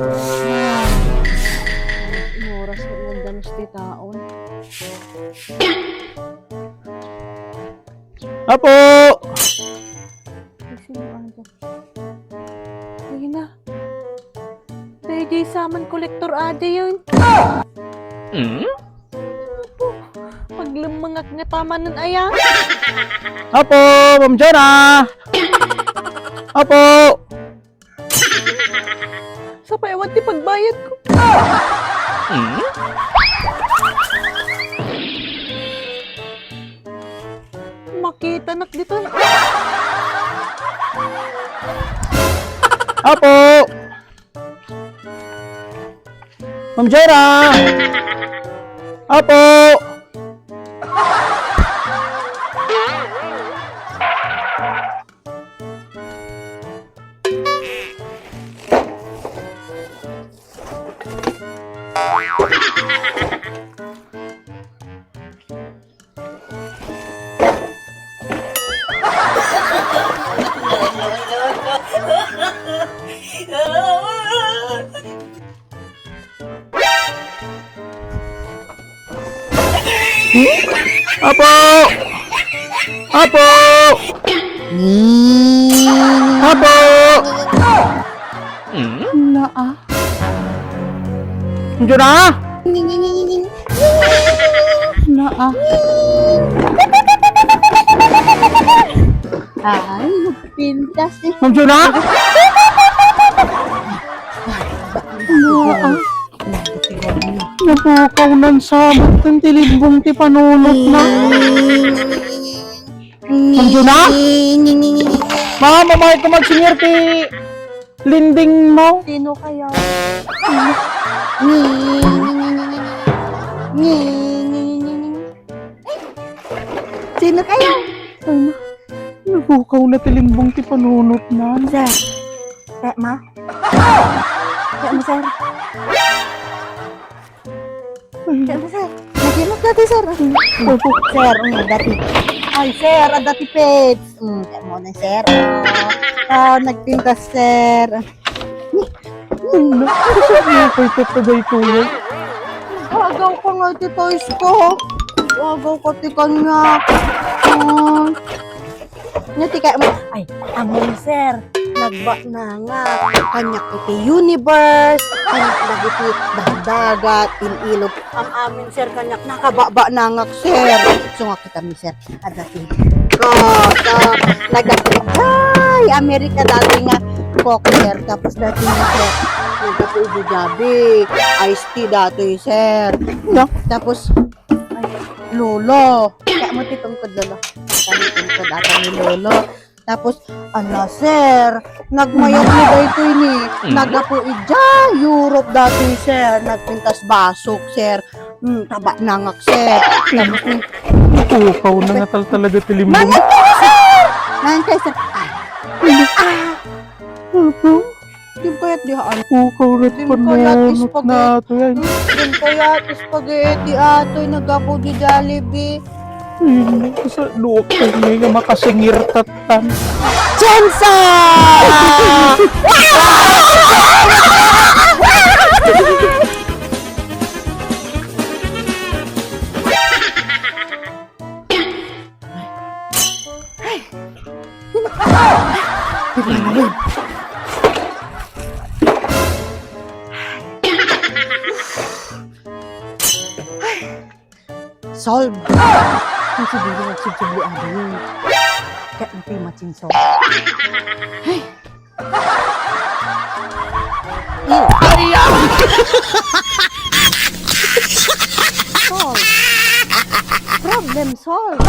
Oras ko ng danos ti taon. Apo! Sino ano to? Ayun na. DJ Saman Collector ade yun. Paglamangak nga tama nun ayang. Apo! Ma'am Jonah! Apo! Sa payawan ti pagbayad ko. Makita nak dito. Apo! Ma'am Jonah! Apo! Apo! Apo! Apo! Naa. Jonah! Naa. Ay, nagpintas eh. Ma'am Jonah! Naa. Napukaw ng sabot ng tilibong ti panulot na. Ma'am Jonah! Mama, mamay ka mag-senior ti linding mo. Sino kaya? Sino kaya? Ay na, napukaw na tilimbong ti panulot na. Sir. Kaya ma? Kaya mo, sir. Kaya mo, sir. Naginot dati, sir. Opo. Sir, dati. Ay, sir, dati pets. Kaya mo na, sir. Nagpintas, sir. Ano? Napay ka pa ba ito yan? Agaw ko nga ti toys ko. Agaw ko ti kanya. Nga ti kaya mo. Ay, amon, sir. Nagba na nga. Kanya iti universe. Kanya lagi ti dagat, ililog. Ang amin, sir, kanya nakababa na nga, sir. So nga kita mi, sir. Adati. Nagati. Ay, Amerika dati nga. Coke, sir. Tapos dati nga, sir. Nagati ubi gabi. Iced tea dati, sir. No? Tapos, ay, lolo. Kaya mo titungkod, lolo. Kaya titungkod ata ni lolo. Tapos, ano, sir, nagmayag ni dito ni, nagapo ija, Europe dati, sir, nagpintas basok, sir, taba nangak, sir. Tapos, Napukaw na nga talaga tilimbong. nangkay, sir, Opo. yung payat dihaan, Napukaw na ti panulot na ito yan. yung payat, spaghetti, atoy, nagapo di Jollibee. Sa luok ko nga makasingir tatan. Jensa! Solve! Kasi dito nagsubsubli ang yun. Kaya natin machinso. Ay! Solve! Problem solved!